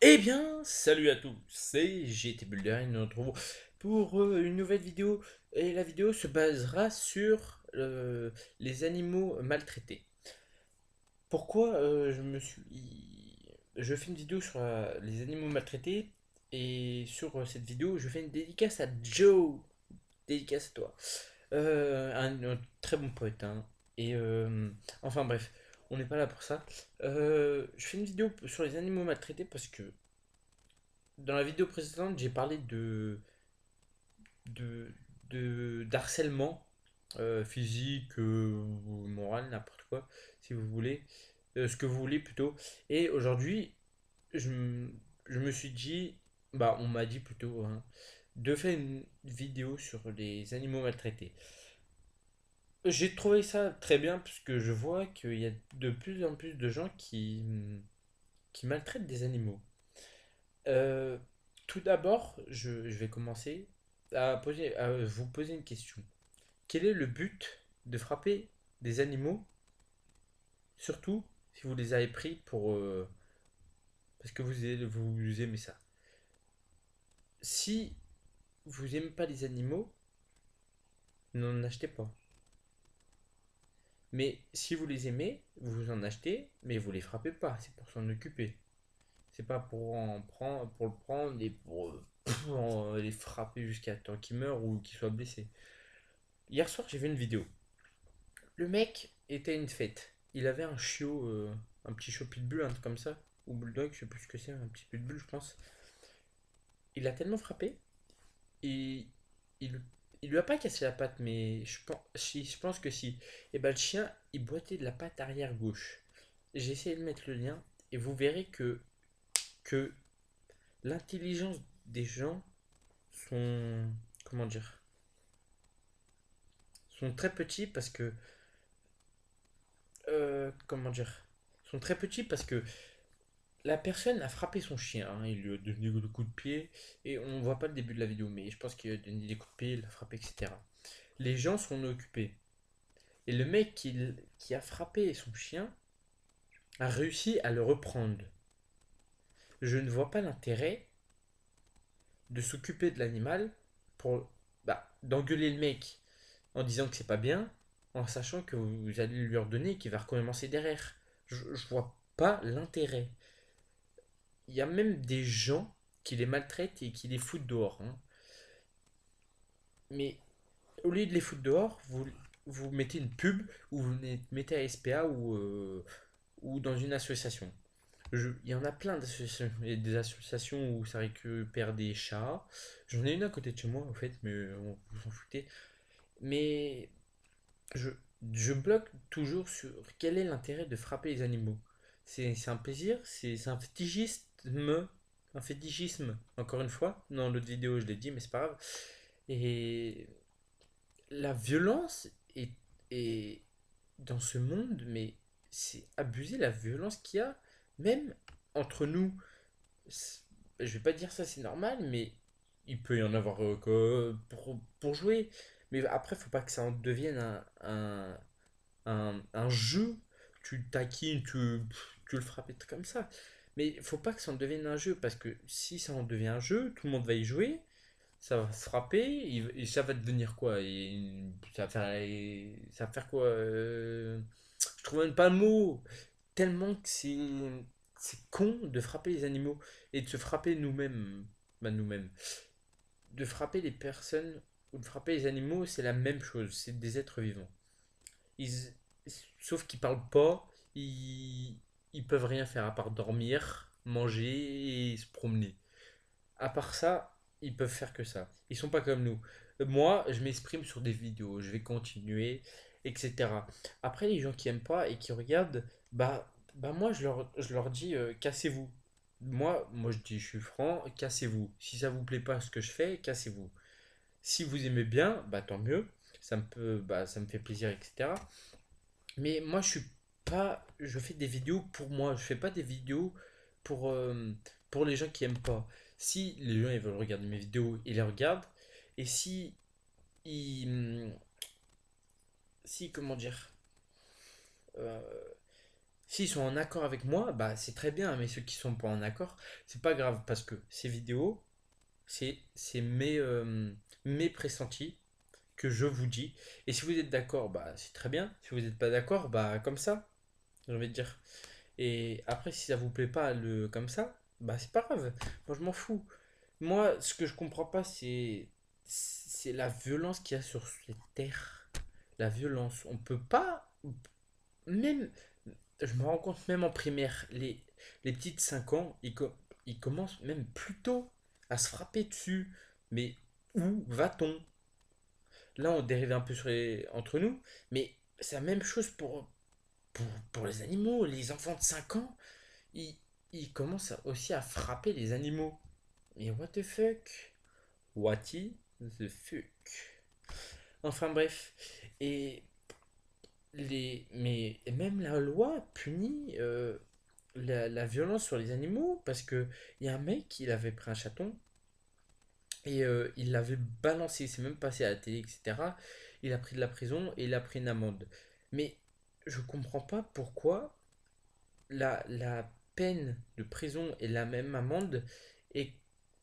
Eh bien, salut à tous, c'est GT Builder et nous nous retrouvons pour une nouvelle vidéo. Et la vidéo se basera sur les animaux maltraités. Pourquoi je fais une vidéo sur les animaux maltraités et sur cette vidéo, je fais une dédicace à Joe. Dédicace à toi. Un très bon poète, hein. Et enfin bref, on n'est pas là pour ça. Je fais une vidéo sur les animaux maltraités parce que dans la vidéo précédente, j'ai parlé de, d'harcèlement physique ou moral, n'importe quoi, si vous voulez. Ce que vous voulez plutôt. Et aujourd'hui, je, m- je me suis dit, bah on m'a dit plutôt, hein, de faire une vidéo sur les animaux maltraités. J'ai trouvé ça très bien parce que je vois qu'il y a de plus en plus de gens qui maltraitent des animaux. Euh, Tout d'abord, je vais commencer à vous poser une question. Quel est le but de frapper des animaux, surtout si vous les avez pris pour parce que vous aimez ça? Si vous aimez pas les animaux, n'en achetez pas. Mais si vous les aimez, vous en achetez, mais vous les frappez pas. C'est pour s'en occuper. C'est pas pour le prendre et pour les frapper jusqu'à temps qu'ils meurent ou qu'ils soient blessés. Hier soir, j'ai vu une vidéo. Le mec était à une fête. Il avait un chiot, un petit chiot pitbull, un truc comme ça, ou bulldog, je sais plus ce que c'est, un petit pitbull, je pense. Il l'a tellement frappé, et il, il lui a pas cassé la patte, mais je pense que si. Et ben le chien, il boitait de la patte arrière gauche. J'ai essayé de mettre le lien, et vous verrez que l'intelligence des gens sont, comment dire, sont très petits parce que, comment dire, sont très petits parce que la personne a frappé son chien, hein, il lui a donné des coups de pied, et on voit pas le début de la vidéo, mais je pense qu'il a donné des coups de pied, il l'a frappé, etc. Les gens sont occupés. Et le mec qui a frappé son chien a réussi à le reprendre. Je ne vois pas l'intérêt de s'occuper de l'animal pour d'engueuler le mec en disant que c'est pas bien, en sachant que vous allez lui redonner et qu'il va recommencer derrière. Je vois pas l'intérêt. Il y a même des gens qui les maltraitent et qui les foutent dehors, hein. Mais au lieu de les foutre dehors, vous mettez une pub ou vous les mettez à SPA ou dans une association. Il y en a plein d'associations. Il y a des associations où ça récupère des chats. J'en ai une à côté de chez moi, en fait, mais vous s'en foutez. Mais je, je bloque toujours sur quel est l'intérêt de frapper les animaux. C'est un plaisir, c'est un fétichisme, encore une fois. Dans l'autre vidéo, je l'ai dit, mais c'est pas grave. Et la violence est dans ce monde, mais c'est abusé la violence qu'il y a, même entre nous. Je vais pas dire ça c'est normal, mais il peut y en avoir pour jouer. Mais après, faut pas que ça en devienne un jeu. Tu taquines, tu le frappes et tout comme ça. Mais faut pas que ça en devienne un jeu, parce que si ça en devient un jeu, tout le monde va y jouer, ça va se frapper, et ça va devenir quoi? Ça va faire quoi? Je trouve même pas le mot. Tellement que c'est con de frapper les animaux et de se frapper nous-mêmes. Bah, nous-mêmes. De frapper les personnes ou de frapper les animaux, c'est la même chose. C'est des êtres vivants. Ils, Sauf qu'ils parlent pas, ils peuvent rien faire à part dormir, manger et se promener. À part ça, ils peuvent faire que ça. Ils sont pas comme nous. Moi, je m'exprime sur des vidéos, je vais continuer, etc. Après, les gens qui aiment pas et qui regardent, bah moi, je leur dis, cassez-vous. Moi, je dis, je suis franc, cassez-vous. Si ça vous plaît pas ce que je fais, cassez-vous. Si vous aimez bien, bah tant mieux. Ça me fait plaisir, etc. Mais moi, je fais des vidéos pour moi. Je fais pas des vidéos pour, euh, pour les gens qui aiment pas. Si les gens ils veulent regarder mes vidéos, ils les regardent. Et ils, si comment dire, euh, S'ils sont en accord avec moi, bah c'est très bien, mais ceux qui sont pas en accord, c'est pas grave parce que ces vidéos, c'est mes pressentis que je vous dis. Et si vous êtes d'accord, bah c'est très bien. Si vous n'êtes pas d'accord, bah comme ça, j'ai envie de dire. Et après, si ça vous plaît pas le comme ça, bah c'est pas grave. Moi, je m'en fous. Moi, ce que je comprends pas, c'est la violence qu'il y a sur cette terre. La violence. On peut pas. Même. Je me rends compte, même en primaire, les petites 5 ans, ils commencent même plus tôt à se frapper dessus. Mais où va-t-on? Là, on dérive un peu entre nous. Mais c'est la même chose pour les animaux. Les enfants de 5 ans, ils, ils commencent aussi à frapper les animaux. Mais what the fuck? What the fuck? Enfin bref. Et mais même la loi punit la violence sur les animaux parce que il y a un mec, il avait pris un chaton et il l'avait balancé, il s'est même passé à la télé, etc. Il a pris de la prison et il a pris une amende. Mais je comprends pas pourquoi la peine de prison et la même amende est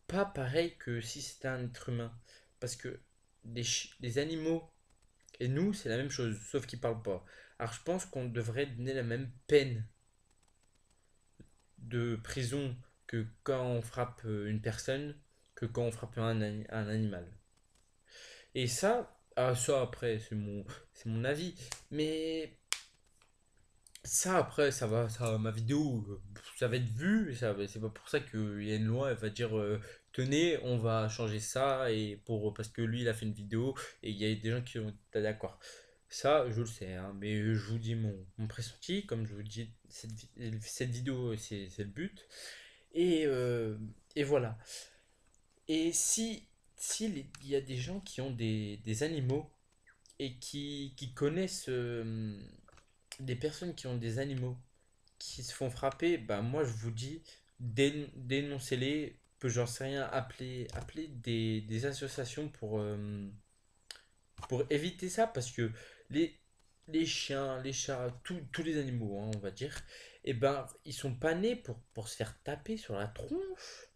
pas pareil que si c'était un être humain. Parce que les animaux et nous, c'est la même chose, sauf qu'ils parlent pas. Alors je pense qu'on devrait donner la même peine de prison que quand on frappe une personne, que quand on frappe un animal. Et ça après, c'est mon avis. Mais ça après, ma vidéo, ça va être vu. C'est pas pour ça qu'il y a une loi, elle va dire, tenez, on va changer ça parce que lui, il a fait une vidéo et il y a des gens qui ont pas d'accord. Ça, je le sais, hein, mais je vous dis mon pressenti, comme je vous dis, cette vidéo, c'est le but. Et, euh, et voilà. Et si il y a des gens qui ont des animaux et qui connaissent des personnes qui ont des animaux qui se font frapper, bah moi je vous dis, dénoncez-les, que j'en sais rien, appelez des associations pour éviter ça, parce que les, les chiens, les chats, tous les animaux, hein, on va dire, et ben ils sont pas nés pour se faire taper sur la tronche.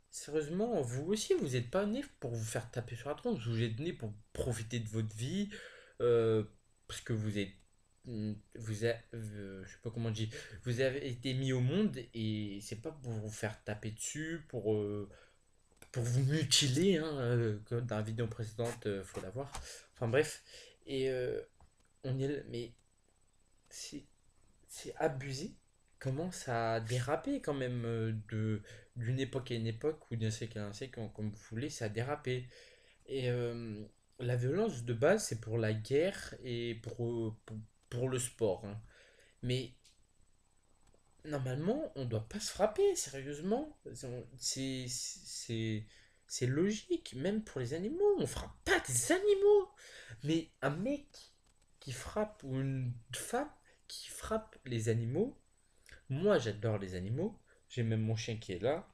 Sérieusement, vous aussi, vous n'êtes pas né pour vous faire taper sur la tronche. Vous êtes né pour profiter de votre vie, euh, parce que je sais pas comment on dit, vous avez été mis au monde et c'est pas pour vous faire taper dessus, pour vous mutiler, hein, comme dans la vidéo précédente, faut la voir. Enfin bref, et mais c'est c'est abusé. Comment ça a dérapé quand même d'une époque à une époque ou d'un siècle à un siècle, comme vous voulez, ça a dérapé. Et la violence de base, c'est pour la guerre et pour le sport, hein. Mais normalement, on doit pas se frapper, sérieusement. C'est logique, même pour les animaux. On frappe pas des animaux. Mais un mec qui frappe ou une femme qui frappe les animaux, moi j'adore les animaux. J'ai même mon chien qui est là,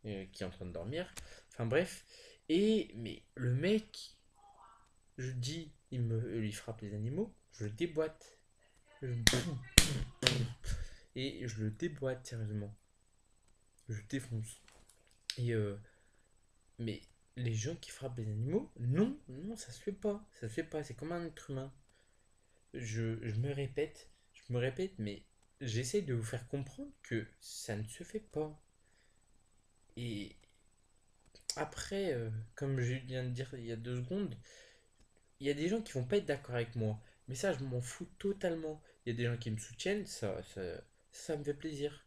qui est en train de dormir. Enfin bref. Mais le mec, je dis, il frappe les animaux, je le déboîte. Je- Et je le déboîte, sérieusement. Je le défonce. Et mais les gens qui frappent les animaux, non, non, ça se fait pas. Ça se fait pas. C'est comme un être humain. Je me répète, mais j'essaie de vous faire comprendre que ça ne se fait pas. Et après, comme je viens de dire il y a 2 secondes, il y a des gens qui vont pas être d'accord avec moi. Mais ça, je m'en fous totalement. Il y a des gens qui me soutiennent, ça me fait plaisir.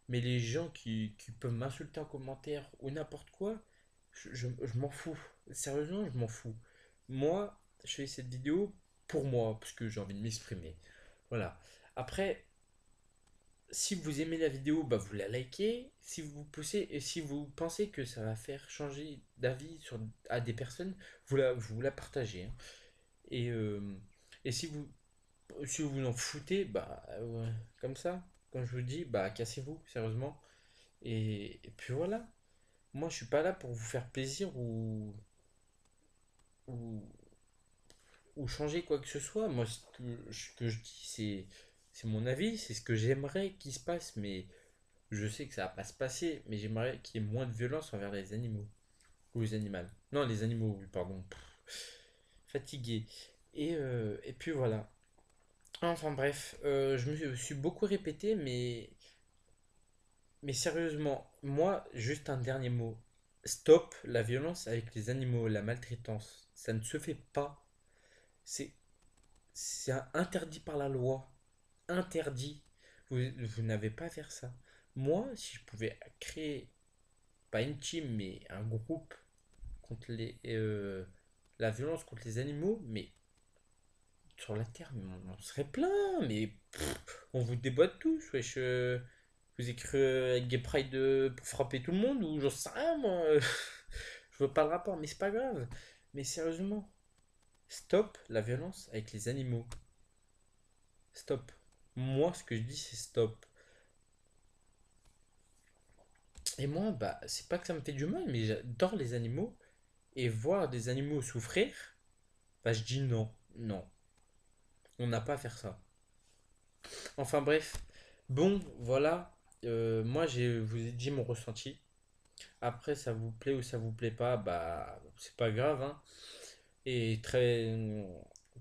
Mais les gens qui peuvent m'insulter en commentaire ou n'importe quoi, je m'en fous. Sérieusement, je m'en fous. Moi, je fais cette vidéo pour moi, parce que j'ai envie de m'exprimer. Voilà. Après, si vous aimez la vidéo, bah vous la likez. Si vous poussez et si vous pensez que ça va faire changer d'avis à des personnes, vous la partagez, hein. Et, et si vous en foutez, bah comme ça, quand je vous dis, bah cassez-vous, sérieusement. Et puis voilà. Moi, je suis pas là pour vous faire plaisir ou, ou changer quoi que ce soit. Moi, ce que je dis, C'est mon avis, c'est ce que j'aimerais qu'il se passe, mais je sais que ça va pas se passer, mais j'aimerais qu'il y ait moins de violence envers les animaux. Ou les animaux. Non, les animaux, oui, pardon. Fatigué. Et puis voilà. Enfin bref, je me suis beaucoup répété, mais sérieusement, moi, juste un dernier mot. Stop la violence avec les animaux, la maltraitance. Ça ne se fait pas. C'est interdit par la loi. Interdit. Vous n'avez pas à faire ça. Moi, si je pouvais créer, pas une team, mais un groupe contre la violence contre les animaux, mais sur la Terre, mais on serait plein, mais on vous déboîte tous, wesh. Vous écrivez avec Gay Pride pour frapper tout le monde, ou j'en sais rien, moi. Je veux pas le rapport, mais c'est pas grave. Mais sérieusement, stop la violence avec les animaux. Stop. Moi, ce que je dis, c'est stop. Et moi, bah, c'est pas que ça me fait du mal, mais j'adore les animaux. Et voir des animaux souffrir, bah, je dis non. Non. On n'a pas à faire ça. Enfin bref. Bon, voilà. Moi, vous ai dit mon ressenti. Après, ça vous plaît ou ça vous plaît pas, bah, c'est pas grave, hein. Et très.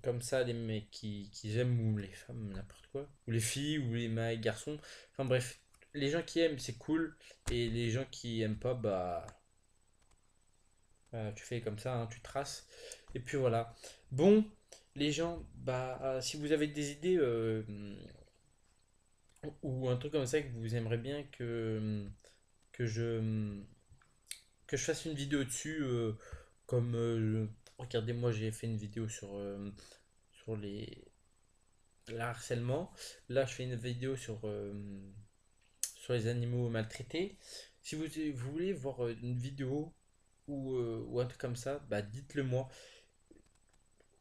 Comme ça, les mecs qui aiment, ou les femmes, n'importe quoi. Ou les filles, ou les mecs, garçons. Enfin bref. Les gens qui aiment, c'est cool. Et les gens qui aiment pas, tu fais comme ça, hein, tu traces. Et puis voilà. Bon, les gens, si vous avez des idées ou un truc comme ça que vous aimeriez bien que je, que je fasse une vidéo dessus, comme regardez, moi j'ai fait une vidéo sur le harcèlement. Là, je fais une vidéo sur les animaux maltraités. Si vous voulez voir une vidéo ou un truc comme ça, bah dites-le moi.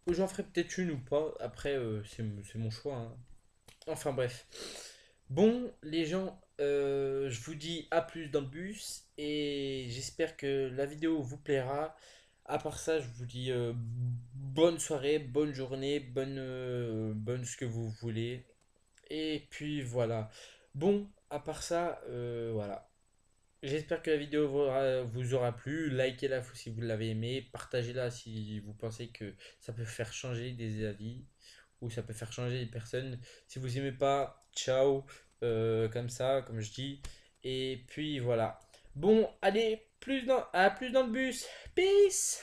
J'en ferai peut-être une ou pas. Après, c'est mon choix, hein. Enfin bref. Bon, les gens, je vous dis à plus dans le bus et j'espère que la vidéo vous plaira. À part ça, je vous dis bonne soirée, bonne journée, bonne ce que vous voulez. Et puis voilà. Bon, à part ça, voilà. J'espère que la vidéo vous aura plu. Likez-la si vous l'avez aimé. Partagez-la si vous pensez que ça peut faire changer des avis ou ça peut faire changer des personnes. Si vous aimez pas, ciao. Comme ça, comme je dis. Et puis voilà. Bon, allez, à plus dans le bus. Peace!